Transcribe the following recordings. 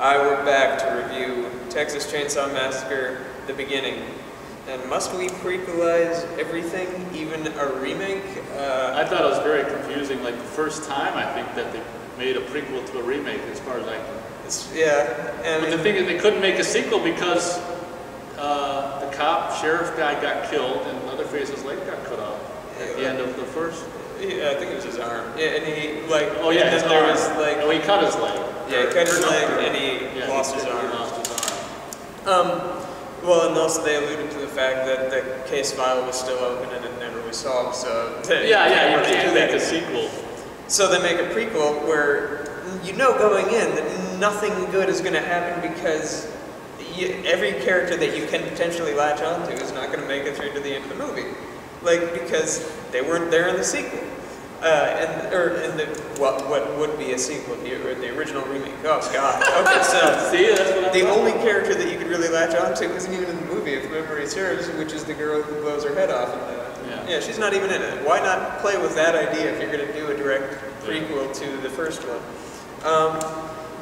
We're back to review Texas Chainsaw Massacre, the beginning. And must we prequelize everything, even a remake? I thought it was very confusing. Like the first time, I think that they made a prequel to a remake, as far as I can. And but the thing is, they couldn't make a sequel because the sheriff guy got killed, and Leatherface's leg got cut off at the end of the first. Yeah, I think it was his arm. Yeah, and he like. Oh yeah, his arm. Was like. Oh, he cut his leg. Yeah, he cut his leg, and he lost his arm. Well, and also they alluded to the fact that the case file was still open and it never was solved. So you can't make a sequel. So they make a prequel where you know going in that nothing good is going to happen because every character that you can potentially latch onto is not going to make it through to the end of the movie. Like, because they weren't there in the sequel. What would be a sequel, the original remake. Oh, God. Okay, so see, that's what the only character that you could really latch onto isn't even in the movie, if memory serves, which is the girl who blows her head off. Yeah, she's not even in it. Why not play with that idea if you're going to do a direct prequel to the first one?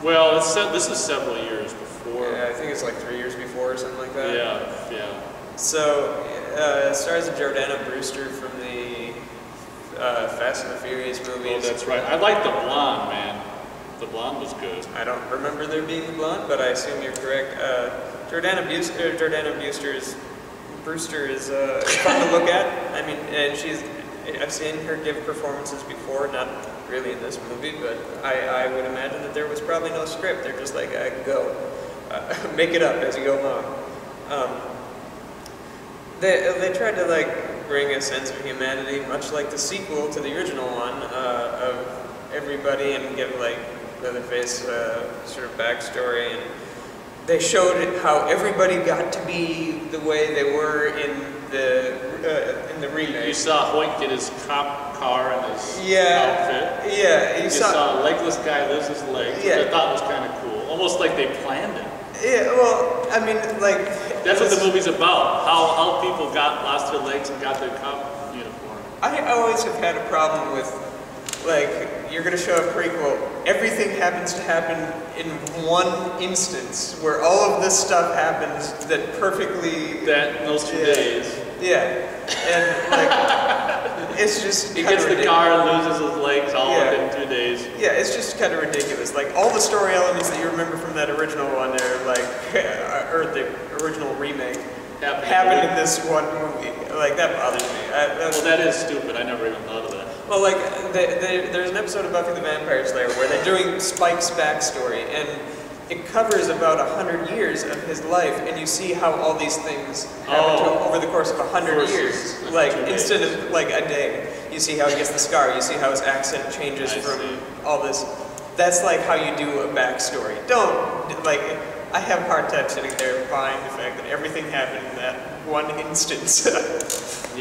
Well, this is several years before. Yeah, I think it's like 3 years before or something like that. Yeah. So, it stars Jordana Brewster from the Fast and the Furious movies. Oh, that's right. I like the blonde, man. The blonde was good. I don't remember there being a blonde, but I assume you're correct. Jordana Brewster is fun to look at. I mean, and I've seen her give performances before, not really in this movie, but I would imagine that there was probably no script. They're just like, go. Make it up as you go along. They tried to bring a sense of humanity, much like the sequel to the original one, of everybody, and give Leatherface sort of backstory, and they showed how everybody got to be the way they were in the remake. You saw Hoyt get his cop car and his outfit. Yeah, you saw a legless guy lose his legs, which I thought was kind of cool, almost like they planned it. Yeah, well, I mean, that's what the movie's about. How people lost their legs and got their cop uniform. I always have had a problem with, you're going to show a prequel, everything happens to happen in one instance, where all of this stuff happens that perfectly... those 2 days. Yeah, and, it's just he gets the car and loses his legs all within 2 days. Yeah, it's just kind of ridiculous. All the story elements that you remember from that original one, or the original remake, happened in this one movie. That bothers me. Well, that is stupid. I never even thought of that. Well, there's an episode of Buffy the Vampire Slayer where they're doing Spike's backstory, and it covers about 100 years of his life, and you see how all these things happen to him over the course of 100 years. Instead of a day. You see how he gets the scar, you see how his accent changes from all this. That's how you do a backstory. I have a hard time sitting there buying the fact that everything happened in that one instance. That's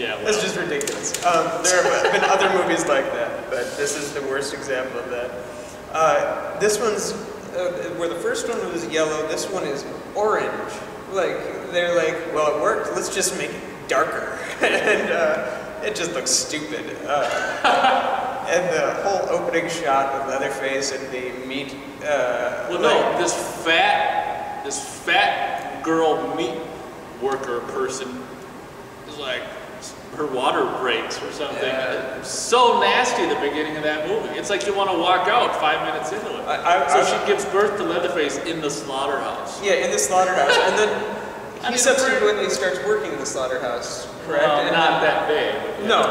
just ridiculous. There have been other movies like that, but this is the worst example of that. This one's, where the first one was yellow, this one is orange. They're well, it worked, let's just make it darker. And it just looks stupid. And the whole opening shot with Leatherface and the meat... this fat girl meat worker person is her water breaks or something. Yeah. It's so nasty at the beginning of that movie. It's like you want to walk out 5 minutes into it. So she gives birth to Leatherface in the slaughterhouse. Yeah, in the slaughterhouse. And then he subsequently starts working in the slaughterhouse, correct? Well, not that big. No,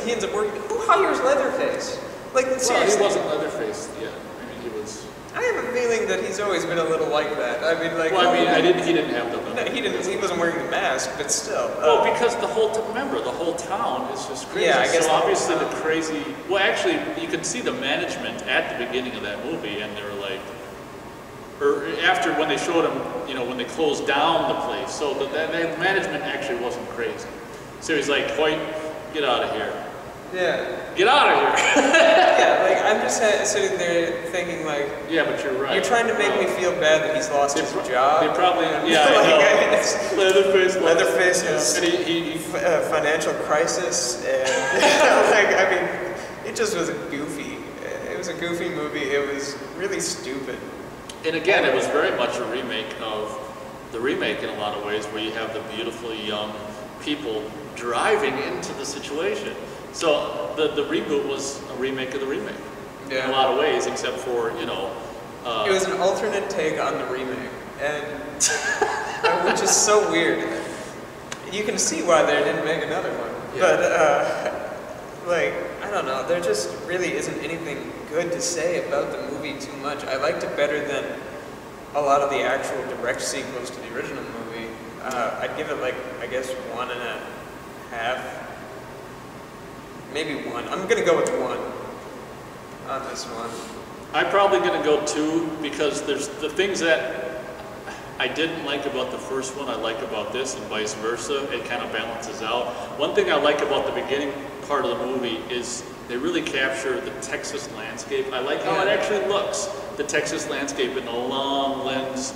he ends up working. Who hires Leatherface? Seriously. He wasn't Leatherface yet. I mean, he was... I have a feeling that he's always been a little like that. I mean, he didn't have the... No, he wasn't wearing the mask, but still. Well, because the whole town is just crazy. Yeah, I guess. So obviously the crazy... Well, actually, you can see the management at the beginning of that movie, and they were or after when they showed him, when they closed down the place. So the management actually wasn't crazy. So he's like, Hoyt, get out of here. Yeah. Get out of here. Yeah, I'm just sitting there thinking yeah, but you're right. You're trying to make me feel bad that he's lost his job. They probably, Leatherface has a financial crisis, and it just was goofy. It was a goofy movie. It was really stupid. And again, it was very much a remake of the remake in a lot of ways, where you have the beautiful young people driving into the situation. So the reboot was a remake of the remake in a lot of ways, except for, you know... it was an alternate take on the remake, and which is so weird. You can see why they didn't make another one, but like, I don't know, there just really isn't anything good to say about the movie too much. I liked it better than a lot of the actual direct sequels to the original movie. I'd give it like, I guess, 1.5. Maybe 1. I'm gonna go with 1 on this one. I'm probably gonna go 2, because there's the things that I didn't like about the first one, I like about this, and vice versa. It kind of balances out. One thing I like about the beginning part of the movie is they really capture the Texas landscape. I like how it actually looks, the Texas landscape, in the long lens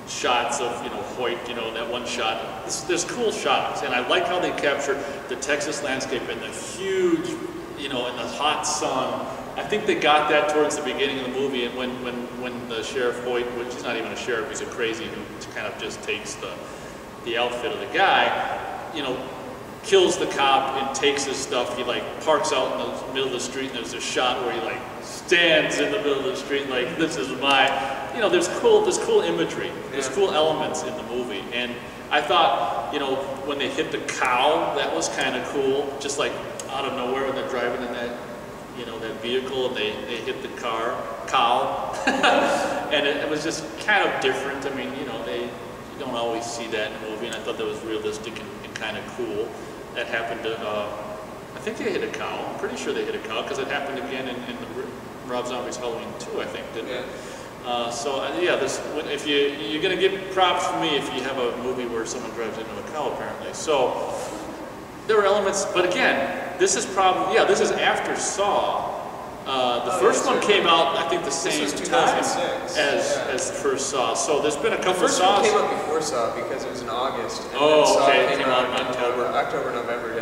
shots of, you know, Hoyt, you know, that one shot. There's cool shots, and I like how they capture the Texas landscape and the huge, you know, in the hot sun. I think they got that towards the beginning of the movie, and when the Sheriff Hoyt, which he's not even a sheriff, he's a crazy who kind of just takes the outfit of the guy, you know, kills the cop and takes his stuff. He like parks out in the middle of the street, and there's a shot where he like stands in the middle of the street like, this is my, you know, there's cool imagery, there's cool elements in the movie. And I thought, you know, when they hit the cow, that was kind of cool, just like out of nowhere when they're driving in that, you know, that vehicle, and they hit the cow, and it was just kind of different. I mean, you know, you don't always see that in a movie, and I thought that was realistic and kind of cool. That happened to, I think they hit a cow. I'm pretty sure they hit a cow, because it happened again in the Rob Zombie's Halloween 2, I think, didn't it? Yeah, if you're gonna get props from me if you have a movie where someone drives into a cow, apparently. So there were elements, but again, this is probably, this is after Saw. The first one came out, I think, the same time as first Saw. So there's been a couple of Saws. The first one came out before Saw because it was in August. And okay, it came out in October, November,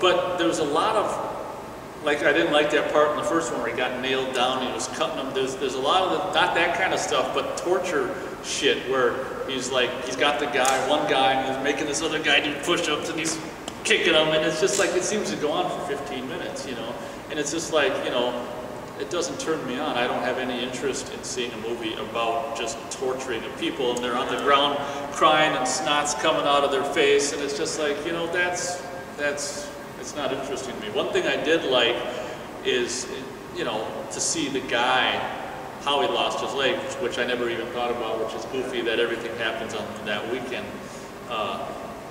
but there was a lot of, like, I didn't like that part in the first one where he got nailed down and he was cutting them. There's a lot of not that kind of stuff, but torture shit where he's like, he's got one guy, and he's making this other guy do push-ups, and he's kicking them, and it's just like, it seems to go on for 15 minutes, you know, and it's just like, you know, it doesn't turn me on. I don't have any interest in seeing a movie about just torturing of people, and they're on the ground crying and snot's coming out of their face, and it's just like, you know, it's not interesting to me. One thing I did like is, you know, to see the guy, how he lost his leg, which I never even thought about, which is goofy that everything happens on that weekend,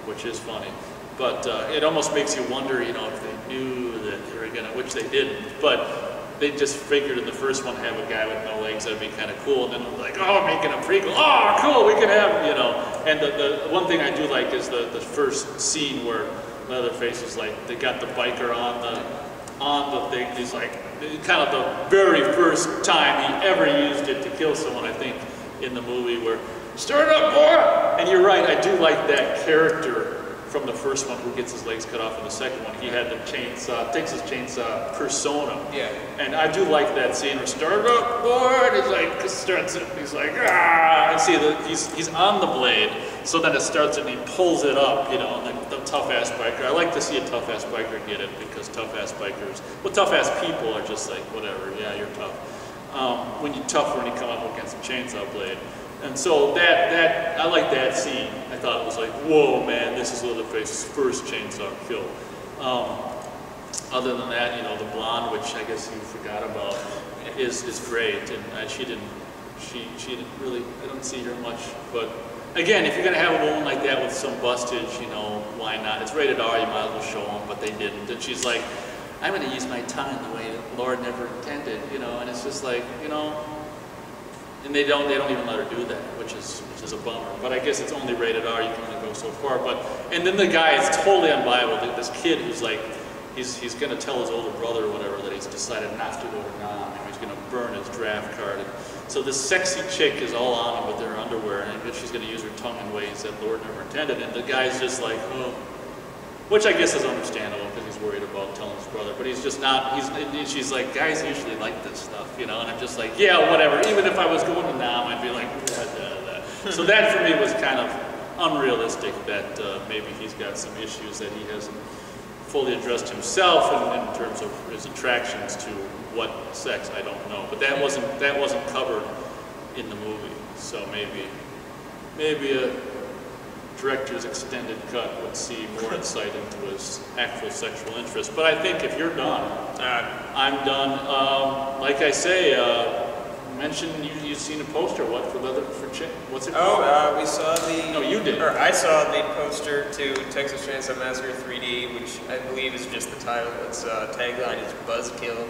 which is funny. But it almost makes you wonder, you know, if they knew that they were gonna, which they didn't, but they just figured in the first one have a guy with no legs, that'd be kind of cool, and then they're like, oh, we're making a prequel, oh, cool, we can have, you know. And the one thing I do like is the first scene where Leatherface is like, they got the biker on the thing, he's like, kind of the very first time he ever used it to kill someone, I think, in the movie, where, stir it up, boy! And you're right, I do like that character from the first one who gets his legs cut off in the second one. He had the chainsaw, Texas chainsaw persona. Yeah. And I do like that scene where, start up, boy! And he's like, starts it, and he's like, ah! And see, he's on the blade, so then it starts and he pulls it up, you know, and the tough-ass biker. I like to see a tough-ass biker get it, because tough-ass bikers, well, tough-ass people are just like, whatever, yeah, you're tough. When you're tough when you come up against a chainsaw blade. And so that I like that scene. I thought it was like, whoa, man, this is Leatherface's first chainsaw kill. Other than that, you know, the blonde, which I guess you forgot about, is great, and she didn't really, I don't see her much. But again, if you're gonna have a woman like that with some bustage, you know, why not? It's rated R, you might as well show them, but they didn't. And she's like, I'm gonna use my tongue in the way that the Lord never intended, you know, and it's just like, you know. And they don't even let her do that, which is a bummer. But I guess it's only rated R, you can only go so far. And then the guy is totally unviable. This kid who's like, he's gonna tell his older brother or whatever that he's decided not to go to Nam, and he's gonna burn his draft card. And so this sexy chick is all on him with her underwear, and I guess she's gonna use her tongue in ways that Lord never intended. And the guy's just like, oh, which I guess is understandable because he's worried about telling his brother. But he's just not. She's like, guys usually like this stuff, you know. And I'm just like, yeah, whatever. Even if I was going to Nam, I'd be like, So that for me was kind of unrealistic. That maybe he's got some issues that he hasn't fully addressed himself in terms of his attractions to what sex, I don't know. But that wasn't covered in the movie. So maybe a director's extended cut would see more insight into his actual sexual interest. But I think if you're done, I'm done. Like I say, mentioned you've seen a poster. What for leather for chick? What's it called? Oh, we saw the. No, you did. Or I saw the poster to Texas Chainsaw Massacre 3D, which I believe is just the title. Its tagline is Buzzkill.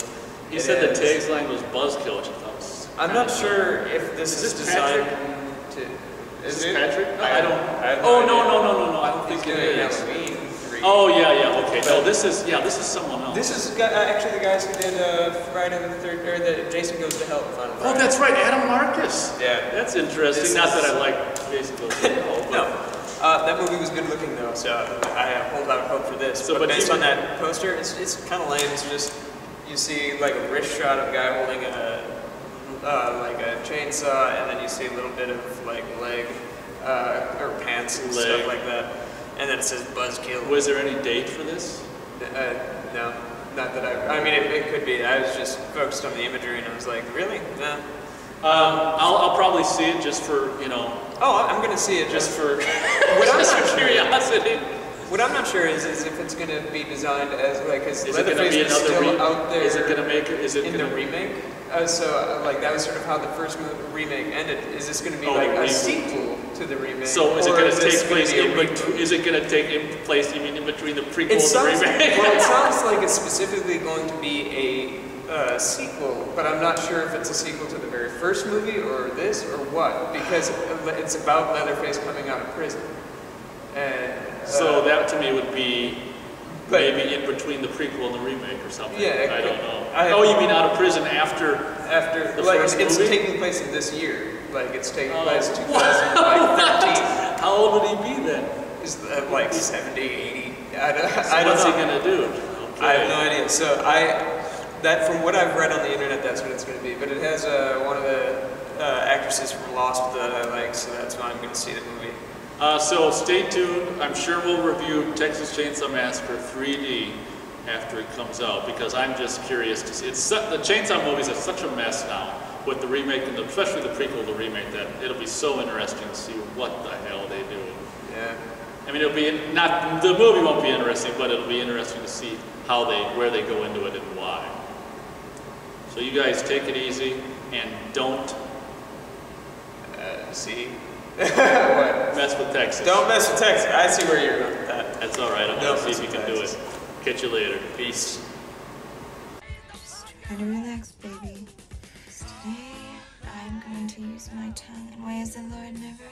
You said the tagline was Buzzkill, which I thought was. I'm not sure if this is designed Patrick? to. Is this Patrick? No, I don't. Oh no! I don't think it is. Halloween 3. Oh yeah. Okay. No, this is someone else. This is actually the guys who did Friday the 3rd, or the Jason Goes to Hell. Final Friday. Oh, that's right, Adam Marcus. Yeah, that's interesting. Not that I like Jason Goes to Hell. No, that movie was good looking though, so I hold out hope for this. So, but based on that poster, it's kind of lame. It's just you see like a wrist shot of a guy holding like a chainsaw, and then you see a little bit of like leg or pants and stuff like that, and then it says Buzzkill. Was there any date for this? No, not that I mean, it could be. I was just focused on the imagery, and I was like, really? No. I'll probably see it just for, you know. Oh, I'm gonna see it just for curiosity. What I'm not sure is if it's gonna be designed as like, because Leatherface is still out there. Is it gonna make it? Is it in the remake? So like that was sort of how the first remake ended. Is this gonna be like a sequel to the remake? So is it gonna take place in between? Is it gonna take place? You mean in between the prequel and the remake? Well, it sounds like it's specifically going to be a sequel, but I'm not sure if it's a sequel to the very first movie or this or what, because it's about Leatherface coming out of prison. And so that to me would be maybe in between the prequel and the remake or something. Yeah, I don't know. You mean out of prison after the like first it's movie? taking place in this year. Like it's taking place 2013. How old would he be then? Is like 70, 80? I don't what's know. he gonna do? Okay. I have no idea. So that from what I've read on the internet, that's what it's going to be. But it has one of the actresses from Lost that I like, so that's why I'm going to see the movie. So stay tuned. I'm sure we'll review Texas Chainsaw Massacre 3D after it comes out, because I'm just curious to see. The Chainsaw movies are such a mess now with the remake, and especially the prequel to the remake, that it'll be so interesting to see what the hell they do. Yeah. I mean, it'll be the movie won't be interesting, but it'll be interesting to see where they go into it and why. So you guys take it easy and don't what? Mess with Texas. Don't mess with Texas. I see where you're going with that. That's all right. I'm going to see if you can do it. Catch you later. Peace. Just try to relax, baby. Today, I'm going to use my tongue in ways the Lord never